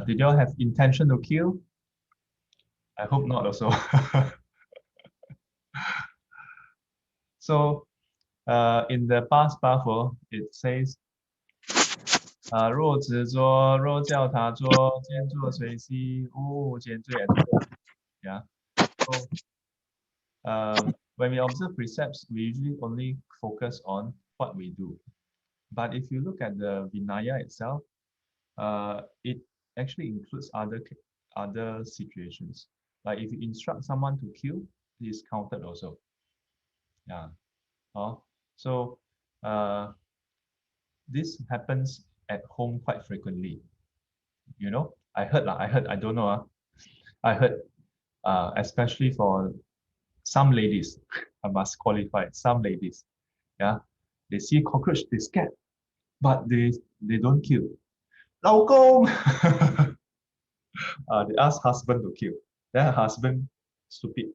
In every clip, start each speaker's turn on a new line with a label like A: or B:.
A: Did you all have intention to kill? I hope not also. So, in the past parable, it says, 若只作，若叫他做，见作随喜，勿见罪 etc. Yeah. So, when we observe precepts, we usually only focus on what we do. But if you look at the Vinaya itself, it actually includes other situations. Like if you instruct someone to kill, it is counted also. Yeah. So this happens at home quite frequently. You know, I heard, I don't know. I heard, especially for some ladies, I must qualify, some ladies, yeah, they see cockroach, they scared, but they don't kill. 老公! They ask husband to kill. Then husband, stupid.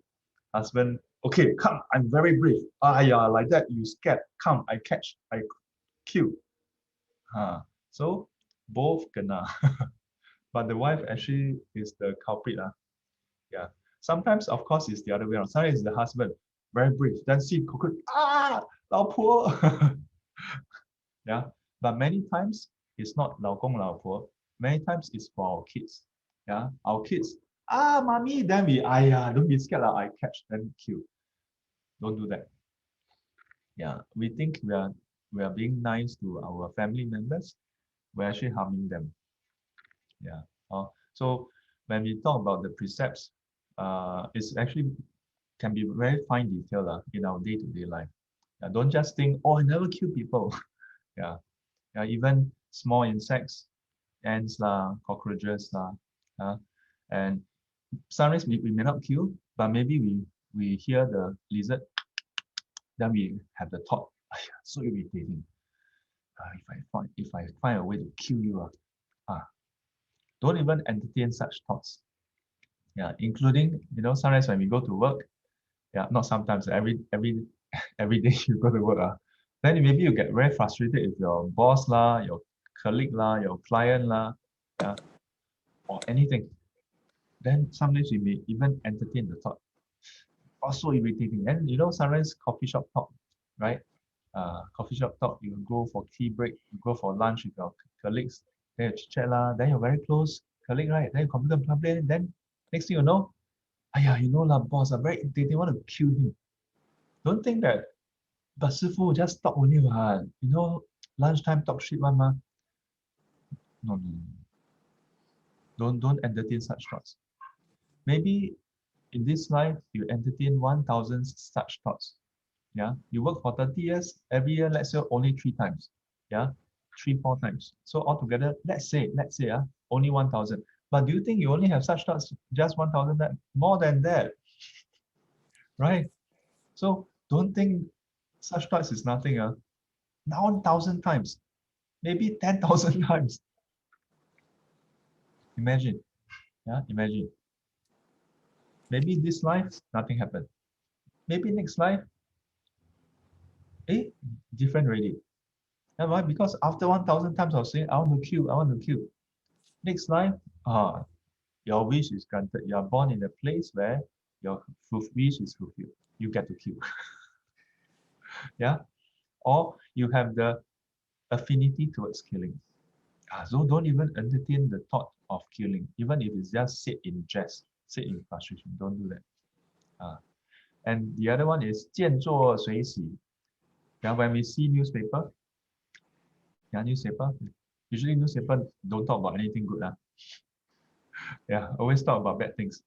A: Husband, okay, come, I'm very brave. Yeah, like that, you scared. Come, I catch, I kill. So both kena. But the wife actually is the culprit. Yeah. Sometimes, of course, it's the other way around. Sometimes it's the husband, very brave. Then see cockroach, 老婆. Yeah. But many times, it's not 老公老婆. Many times, it's for our kids. Yeah. Our kids, mommy. Then we, don't be scared. I catch, then kill. Don't do that. Yeah. We think we are being nice to our family members. We're actually harming them. Yeah. So when we talk about the precepts, it's actually can be very fine detail in our day-to-day life. Don't just think, oh, I never kill people. Yeah. Even small insects, ants cockroaches and sometimes we may not kill, but maybe we hear the lizard, then we have the thought, so irritating. If I find a way to kill you, don't even entertain such thoughts. Yeah, including, sometimes when we go to work, not sometimes, every day you go to work, then maybe you get very frustrated with your boss your colleague your client or anything. Then sometimes we may even entertain the thought. Also irritating. And sometimes coffee shop talk, right? Coffee shop talk, you go for tea break, you go for lunch with your colleagues, then you chat then you're very close colleague, right? Then you complain, then next thing you know, boss, I'm very irritating, want to kill him. Don't think that, but Sifu just talk only lunchtime talk shit one ma. No. Don't entertain such thoughts. Maybe in this life you entertain 1,000 such thoughts. Yeah, you work for 30 years, every year, let's say only 3 times. Yeah, 3-4 times. So altogether, let's say, only 1,000. But do you think you only have such thoughts just 1,000? That more than that, right? So don't think such thoughts is nothing. 1,000 times, maybe 10,000 times. Imagine, imagine. Maybe this life nothing happened. Maybe next life, different already. And why? Because after 1,000 times I was saying, I want to kill. Next life, your wish is granted. You are born in a place where your wish is fulfilled. You get to kill. Yeah? Or you have the affinity towards killing. So don't even entertain the thought of killing, even if it's just said in jest, said in frustration. Don't do that. And the other one is 见作随喜. Yeah, when we see newspaper, newspaper. Usually newspaper don't talk about anything good. Yeah, always talk about bad things.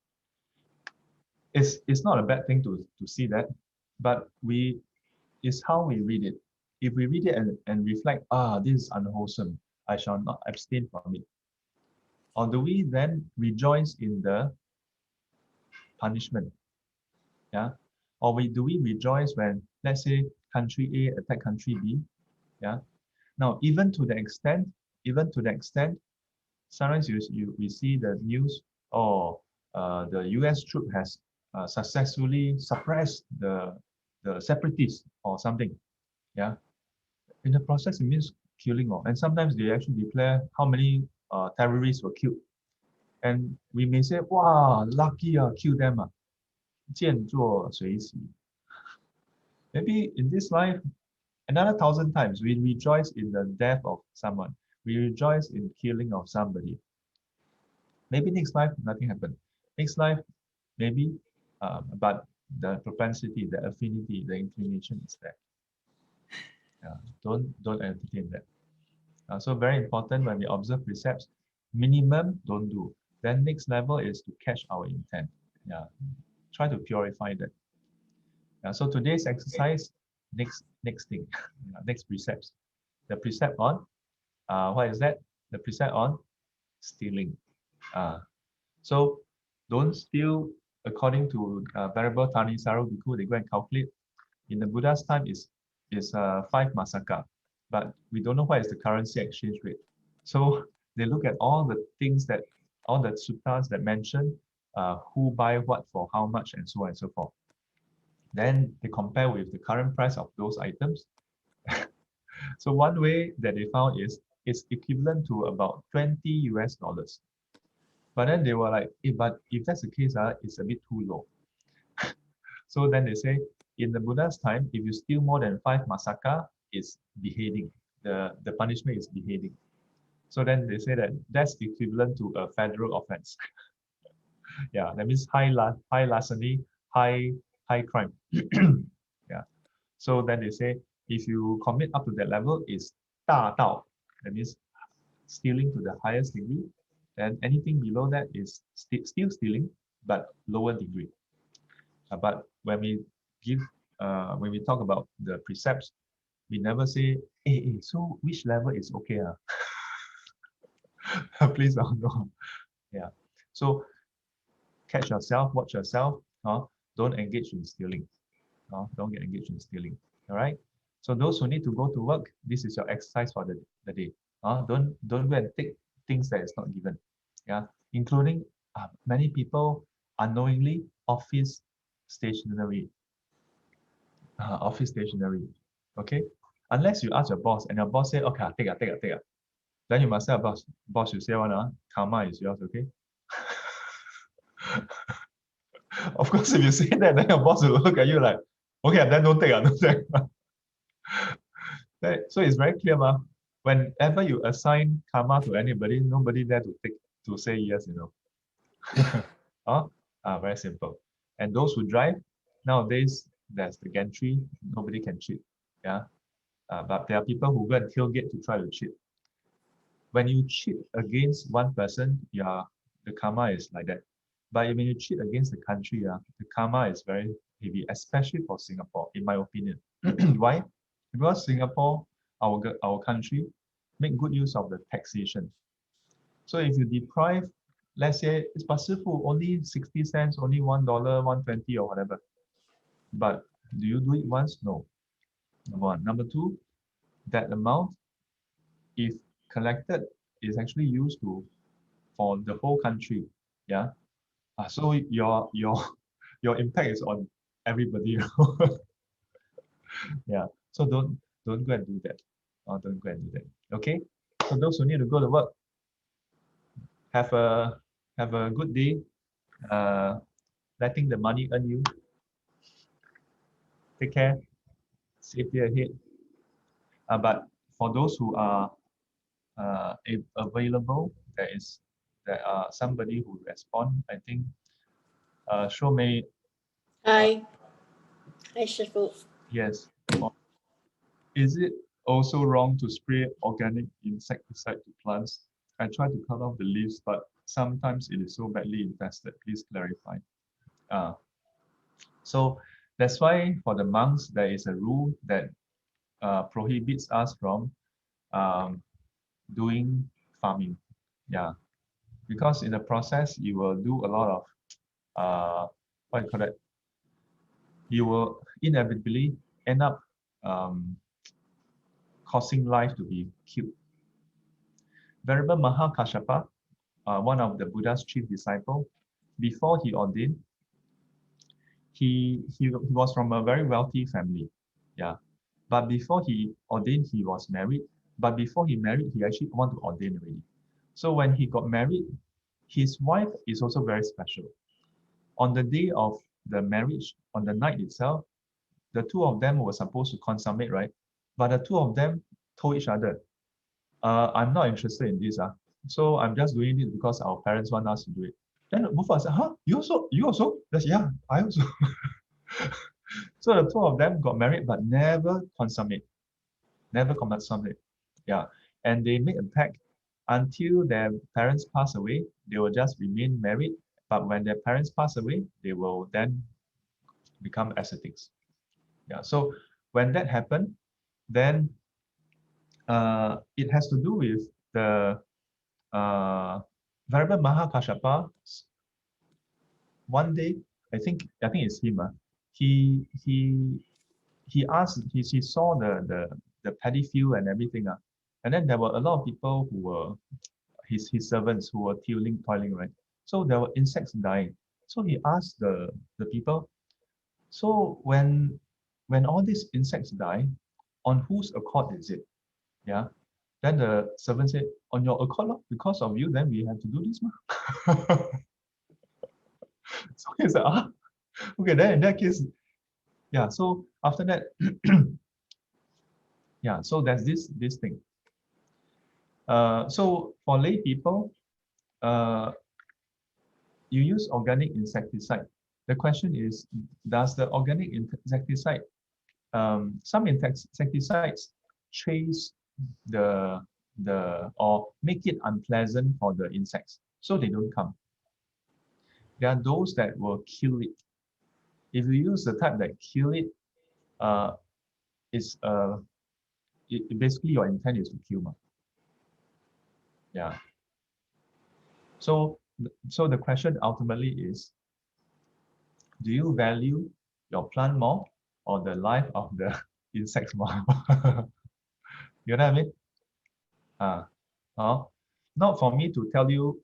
A: It's not a bad thing to see that, but it's how we read it. If we read it and reflect, this is unwholesome, I shall not abstain from it. Or do we then rejoice in the punishment? Yeah. Or do we rejoice when, let's say, country A attack country B? Yeah. Now, even to the extent, sometimes we see the news, the US troop has successfully suppressed the separatists or something. Yeah. In the process, it means killing, and sometimes they actually declare how many terrorists were killed. And we may say, wow, lucky, kill them. 见作随喜. Maybe in this life, another 1,000 times, we rejoice in the death of someone. We rejoice in killing of somebody. Maybe next life, nothing happened. Next life, maybe, but the propensity, the affinity, the inclination is there. Don't entertain that. So very important when we observe precepts, minimum, don't do. Then next level is to catch our intent. Try to purify that. So today's exercise, next thing, next precepts. The precept on, what is that? The precept on stealing. So don't steal according to Venerable Thanisaro Bhikkhu. They go and calculate. In the Buddha's time is 5 masaka, but we don't know what is the currency exchange rate. So they look at all the things that, all the suttas that mention who buy what for how much and so on and so forth. Then they compare with the current price of those items. So one way that they found is it's equivalent to about $20. But then they were like, but if that's the case, it's a bit too low. So then they say, in the Buddha's time, if you steal more than 5 masaka, it's beheading. The punishment is beheading. So then they say that that's equivalent to a federal offense. That means high larceny, high crime. So then they say, if you commit up to that level, is 大道. That means stealing to the highest degree. And anything below that is still stealing, but lower degree. But when we talk about the precepts, we never say, hey, so which level is okay? Please don't know. So catch yourself, watch yourself. Don't engage in stealing. Don't get engaged in stealing. All right. So those who need to go to work, this is your exercise for the day. Don't go and take things that is not given. Including many people unknowingly office stationery. Okay. Unless you ask your boss and your boss say, okay, take it. Then you must say, boss, you say one, karma is yours, okay? Of course, if you say that, then your boss will look at you like, okay, then don't take. So it's very clear, whenever you assign karma to anybody, nobody there to say yes, Very simple. And those who drive, nowadays, there's the gantry, nobody can cheat. But there are people who go and tailgate to try to cheat. When you cheat against one person, the karma is like that. But when you cheat against the country, the karma is very heavy, especially for Singapore, in my opinion. Why? Because Singapore, our country, make good use of the taxation. So if you deprive, let's say, it's Pasifu, only 60 cents, only $1, 120 or whatever. But do you do it once? No. Number one. Number two, that amount, if collected, is actually used for the whole country. So your impact is on everybody. So don't go and do that. Don't go and do that. Okay. So those who need to go to work, have a good day. Letting the money earn you. Take care. Safety ahead. But for those who are available, there are somebody who respond. I think Sho Mei.
B: Hi, Shifu.
A: Yes. Is it also wrong to spray organic insecticide to plants? I try to cut off the leaves, but sometimes it is so badly infested. Please clarify. So that's why for the monks, there is a rule that prohibits us from doing farming. Because in the process, you will do a lot of, what do you call it? You will inevitably end up causing life to be killed. Venerable Mahakashapa, one of the Buddha's chief disciples, before he ordained, he was from a very wealthy family. But before he ordained, he was married But before he married, he actually wanted to ordain already. So when he got married, his wife is also very special. On the day of the marriage, on the night itself, the two of them were supposed to consummate, right? But the two of them told each other, I'm not interested in this. So I'm just doing it because our parents want us to do it. Then both of us said, huh? You also? You also? That's, yeah, I also. So the two of them got married but never consummate. Never consummate. Yeah. And they made a pact until their parents pass away, they will just remain married. But when their parents pass away, they will then become ascetics. Yeah. So when that happened, then it has to do with the Venerable Mahakashapa. One day, I think it's him. He asked, he saw the paddy field and everything. And then there were a lot of people who were his servants who were toiling, right? So there were insects dying. So he asked the people, so when all these insects die, on whose accord is it? Yeah. Then the servant said, on your accord, lor, because of you, then we have to do this. So he said, okay, then in that case, yeah. So after that, yeah, so there's this thing. So for lay people, you use organic insecticide. The question is, does the organic insecticide, some insecticides chase or make it unpleasant for the insects, so they don't come. There are those that will kill it. If you use the type that kill it, it's basically your intent is to kill. Yeah. So the question ultimately is, do you value your plant more or the life of the insects more? You know what I mean? Uh, not for me to tell you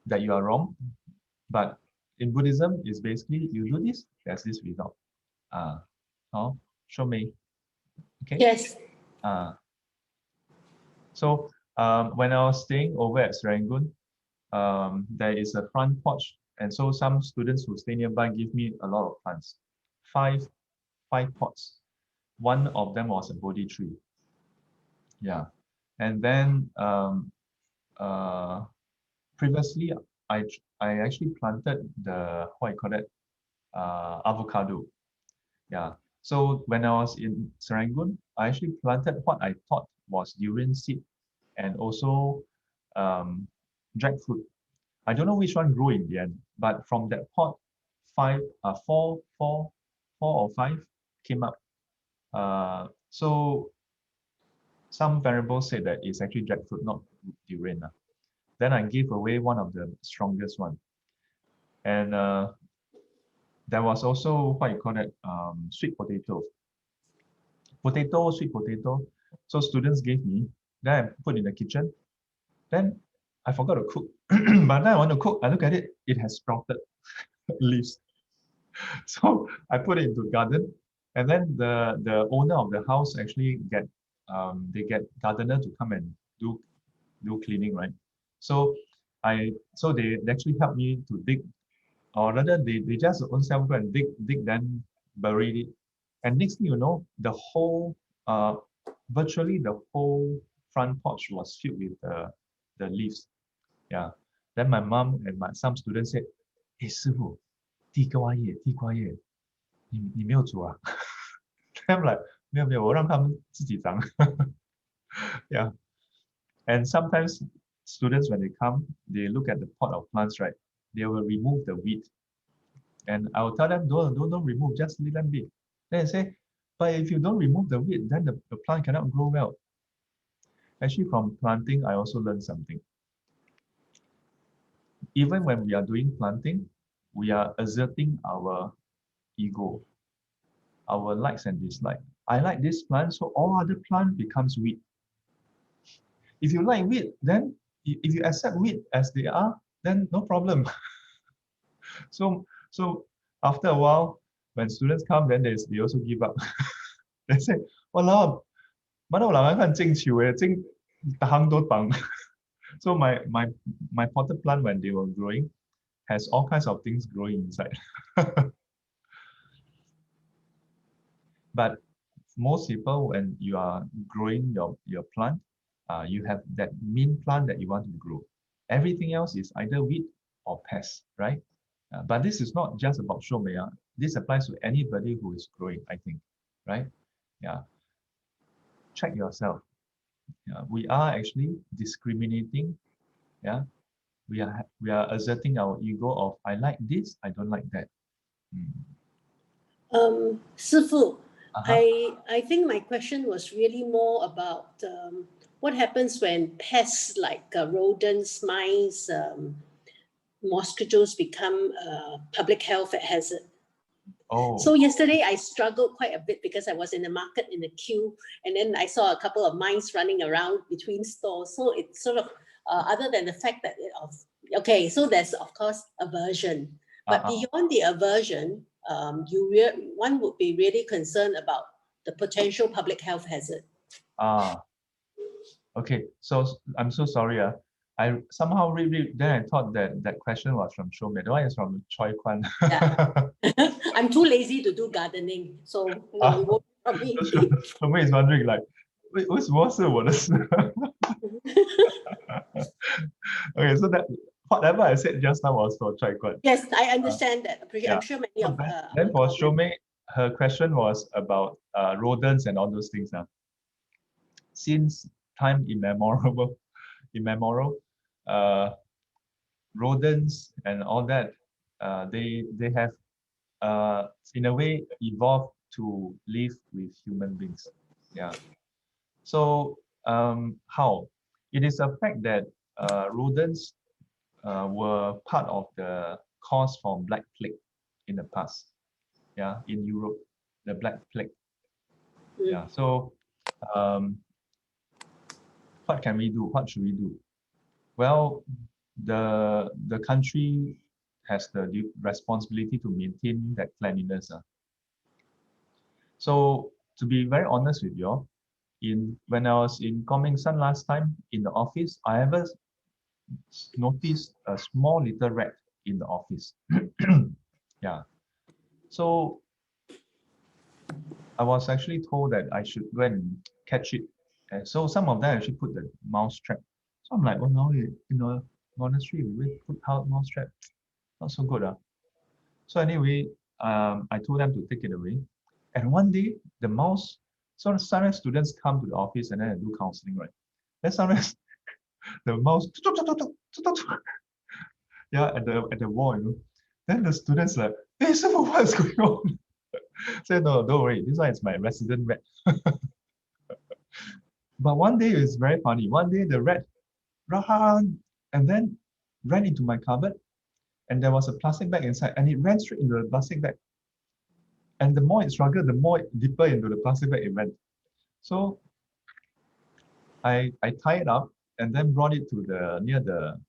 A: that you are wrong, but in Buddhism, it's basically you do this, there's this result. Show me. Okay?
B: Yes.
A: So when I was staying over at Serangoon, there is a front porch, and so some students who stay nearby give me a lot of plants. Five pots. One of them was a Bodhi tree. Yeah. And then previously I actually planted the, what you call it, avocado. Yeah. So when I was in Serangoon, I actually planted what I thought was durian seed and also jackfruit. I don't know which one grew in the end, but from that pot, four or five came up. So some variables said that it's actually jackfruit, not durian. Then I gave away one of the strongest one. And there was also what you call it, sweet potato. Sweet potato. So students gave me, then I put in the kitchen. Then I forgot to cook. But then I want to cook, I look at it, it has sprouted leaves. So I put it into garden. And then the owner of the house actually they get gardener to come and do cleaning, right? So they actually helped me to dig, or rather they just own self go and dig, then buried it. And next thing you know, virtually the whole front porch was filled with the leaves. Yeah. Then my mom and some students said, "Hey, 师傅，地瓜叶，你没有煮啊？" I'm like, 没有，我让他们自己长。Yeah. And sometimes students, when they come, they look at the pot of plants, right? They will remove the weed. And I will tell them, don't remove, just let them be. Then I say, but if you don't remove the weed, then the plant cannot grow well. Actually, from planting, I also learned something. Even when we are doing planting, we are exerting our ego, our likes and dislikes. I like this plant, so all other plant becomes weed. If you like weed, then if you accept weed as they are, then no problem. So after a while, when students come, then they also give up. They say, "Walao, mana orang kan 种树的， tahang do tang. So my potted plant, when they were growing, has all kinds of things growing inside. But most people, when you are growing your plant, you have that main plant that you want to grow. Everything else is either weed or pest, right? But this is not just about shomei. This applies to anybody who is growing, I think, right? Yeah. Check yourself. Yeah. We are actually discriminating. Yeah. We are asserting our ego of I like this, I don't like that.
B: Sư Phụ,
A: Uh-huh.
B: I think my question was really more about what happens when pests like rodents, mice, mosquitoes become public health hazard.
A: Oh.
B: So yesterday I struggled quite a bit because I was in the market in the queue, and then I saw a couple of mice running around between stores. So it's sort of other than the fact that okay, so there's of course aversion, but beyond the aversion, one would be really concerned about the potential public health hazard.
A: Okay. So I'm so sorry. I somehow read, then I thought that question was from Shomei. The one is from Choi Kwan.
B: Yeah. I'm too lazy to do gardening, so no, it won't be from me.
A: Shomei is wondering like, 为什么是我的事? Okay, so that whatever I said just now was for Choi Kwan.
B: Yes, I understand that. I'm sure many
A: So
B: of
A: then for
B: our
A: Shomei, her question was about rodents and all those things. Since time immemorial, rodents and all that, they have in a way evolved to live with human beings. Yeah. So how? It is a fact that rodents were part of the cause for Black Plague in the past. Yeah, in Europe, the Black Plague. Yeah. So what can we do? What should we do? Well, the country has the responsibility to maintain that cleanliness. So to be very honest with you, when I was in Comingson last time in the office, I ever noticed a small little rat in the office. Yeah. So I was actually told that I should go and catch it. And so some of them actually put the mouse trap. So I'm like, oh no, in a monastery, we put out mouse trap. Not so good. So anyway, I told them to take it away. And one day, the mouse, so sometimes students come to the office and then I do counseling, right? Then sometimes the mouse, yeah, at the wall, Then the students like, hey, so what is going on? Say, no, don't worry, this one is my resident rat. But one day it's very funny. One day the rat ran and then ran into my cupboard, and there was a plastic bag inside, and it ran straight into the plastic bag. And the more it struggled, the more deeper into the plastic bag it went. So I tied it up and then brought it to near the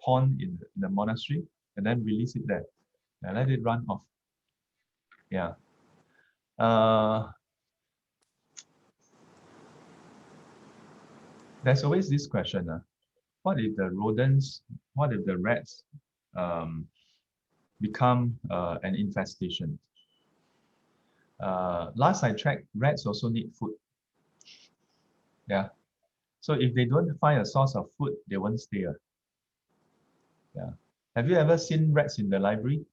A: pond in the monastery, and then release it there. And let it run off. Yeah. There's always this question. What if the rodents, what if the rats become an infestation? Last I checked, rats also need food. Yeah. So if they don't find a source of food, they won't stay. Yeah. Have you ever seen rats in the library?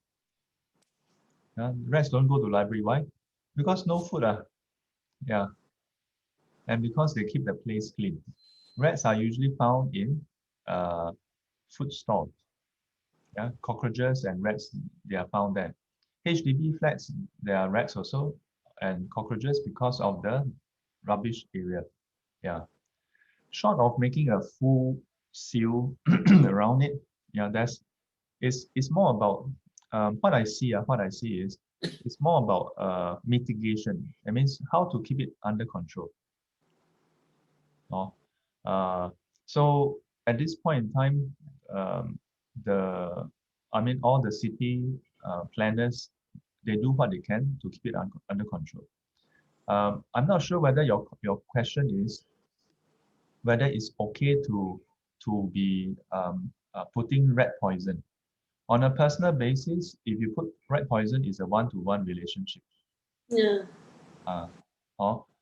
A: Rats don't go to library. Why? Because no food. Yeah. And because they keep the place clean. Rats are usually found in food stalls. Yeah. Cockroaches and rats, they are found there. HDB flats, there are rats also and cockroaches because of the rubbish area. Yeah. Short of making a full seal around it, yeah, it's more about what I see is it's more about mitigation. It means how to keep it under control. So at this point in time, all the city planners, they do what they can to keep it under control. I'm not sure whether your question is whether it's okay to be putting rat poison. On a personal basis, if you put rat poison, is a one-to-one relationship.
B: Yeah.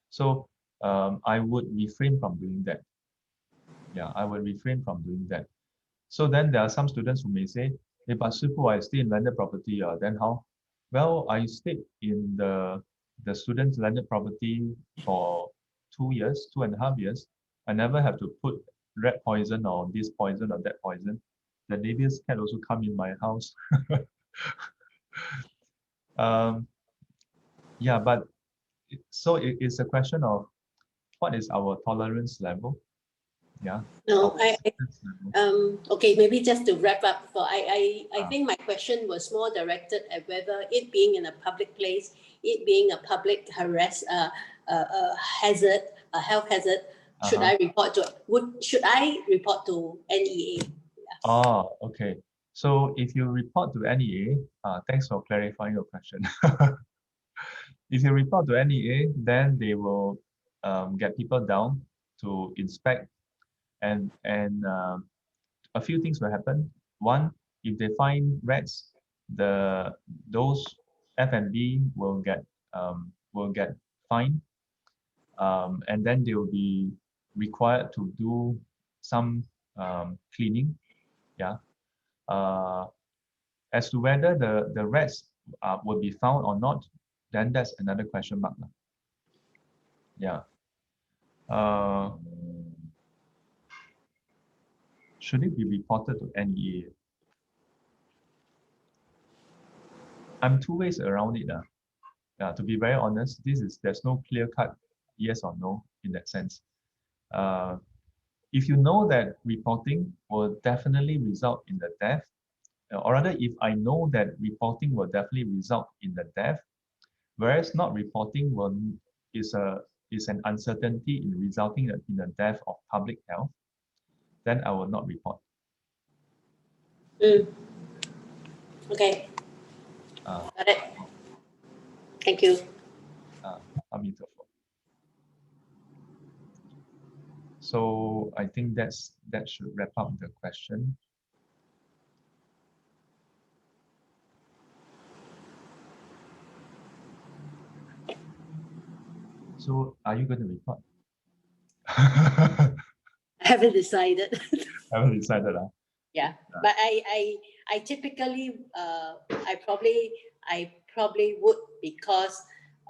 A: So I would refrain from doing that. Yeah, I would refrain from doing that. So then there are some students who may say, hey, but Sifu, I stay in landed property, then how? Well, I stayed in the student's landed property for 2 years, 2.5 years. I never have to put rat poison or this poison or that poison. The neighbor's cat also come in my house. um, yeah, but so it's a question of what is our tolerance level? Yeah.
B: No,
A: Our
B: I
A: acceptance level.
B: okay, maybe just to wrap up, I think my question was more directed at whether it being in a public place, it being a public hazard, a health hazard, should I report to should I report to NEA?
A: Oh, okay. So if you report to NEA, thanks for clarifying your question. If you report to NEA, then they will get people down to inspect, and a few things will happen. One, if they find rats, those F&B will get fined, and then they will be required to do some cleaning. Yeah. As to whether the rats will be found or not, then that's another question mark. Yeah. Should it be reported to NEA? I'm two ways around it. Yeah, to be very honest, there's no clear-cut yes or no in that sense. If you know that reporting will definitely result in the death, or rather, if I know that reporting will definitely result in the death, whereas not reporting is an uncertainty in resulting in the death of public health, then I will not report.
B: Okay.
A: Uh,
B: Got it. Thank you.
A: Amitabha. So I think that should wrap up the question. So are you going to report?
B: I haven't decided.
A: Haven't decided.
B: Yeah, but I typically I probably would, because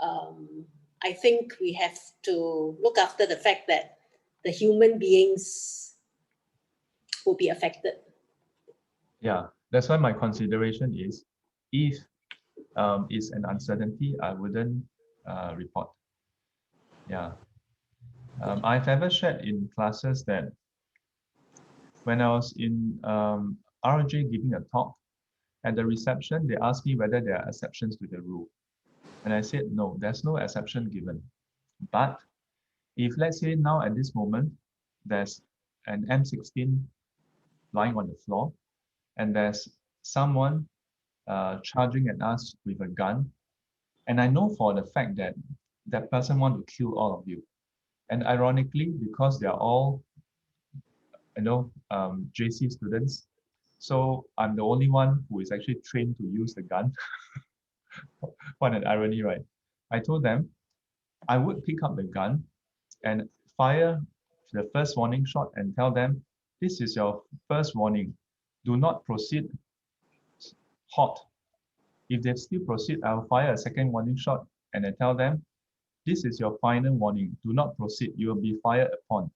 B: I think we have to look after the fact that the human beings will be affected.
A: Yeah, that's why my consideration is, if it's an uncertainty, I wouldn't report. Yeah. I've ever shared in classes that when I was in RJ giving a talk, at the reception, they asked me whether there are exceptions to the rule. And I said, no, there's no exception given. But if, let's say now at this moment, there's an M16 lying on the floor, and there's someone charging at us with a gun, and I know for the fact that that person wants to kill all of you. And ironically, because they are all, JC students, so I'm the only one who is actually trained to use the gun. What an irony, right? I told them I would pick up the gun and fire the first warning shot and tell them, this is your first warning. Do not proceed hot. If they still proceed, I'll fire a second warning shot and I tell them, this is your final warning. Do not proceed. You will be fired upon.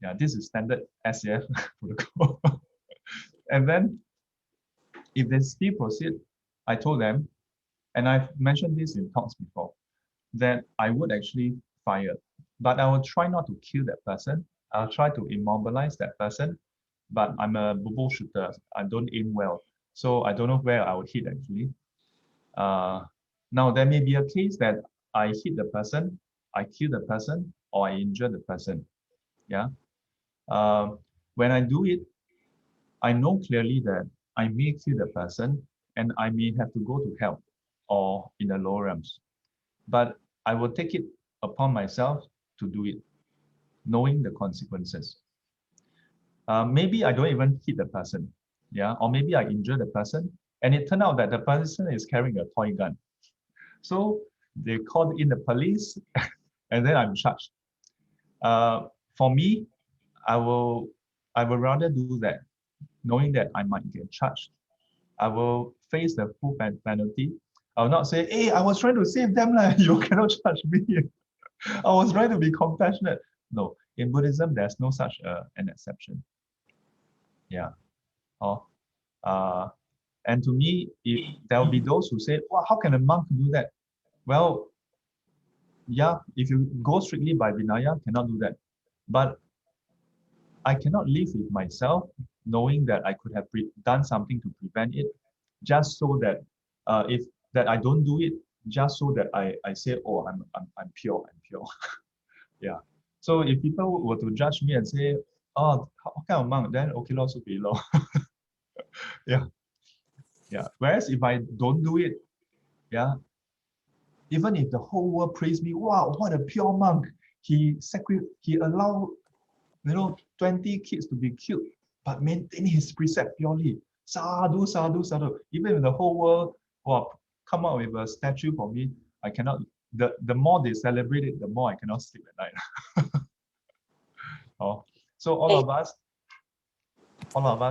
A: Yeah, this is standard SAF protocol. And then if they still proceed, I told them, and I've mentioned this in talks before, that I would actually fire. But I will try not to kill that person. I'll try to immobilize that person. But I'm a bubble shooter. I don't aim well. So I don't know where I would hit actually. Now, there may be a case that I hit the person, I kill the person, or I injure the person. Yeah. When I do it, I know clearly that I may kill the person and I may have to go to hell or in the lower realms. But I will take it upon myself to do it. knowing the consequences. Maybe I don't even hit the person, yeah, or maybe I injure the person, and it turned out that the person is carrying a toy gun. So they called in the police, and then I'm charged. For me, I will rather do that, knowing that I might get charged. I will face the full penalty. I will not say, "Hey, I was trying to save them, you cannot charge me." I was trying to be compassionate. No, in Buddhism, there's no such an exception. Yeah. Oh, and to me, there will be those who say, "Well, how can a monk do that?" Well, yeah, if you go strictly by Vinaya, cannot do that. But I cannot live with myself knowing that I could have done something to prevent it, just so that if that I don't do it, just so that I say, "Oh, I'm pure, I'm pure." Yeah. So if people were to judge me and say, "Oh, how kind of monk?" Then okay, lor, so be law. Yeah, yeah. Whereas if I don't do it, yeah, even if the whole world praise me, "Wow, what a pure monk! He allowed 20 kids to be killed, but maintain his precept purely. Sadhu, sadhu, sadhu." Even if the whole world come up with a statue for me, I cannot. The more they celebrate it, the more I cannot sleep at night. Oh, so all of us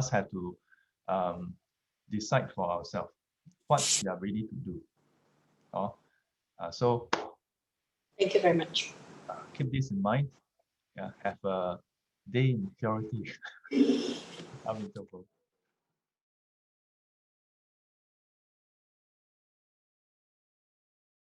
A: have to decide for ourselves what we are ready to do. Oh, so
B: Thank you very much.
A: keep this in mind. Yeah, have a day in purity. Amitabha.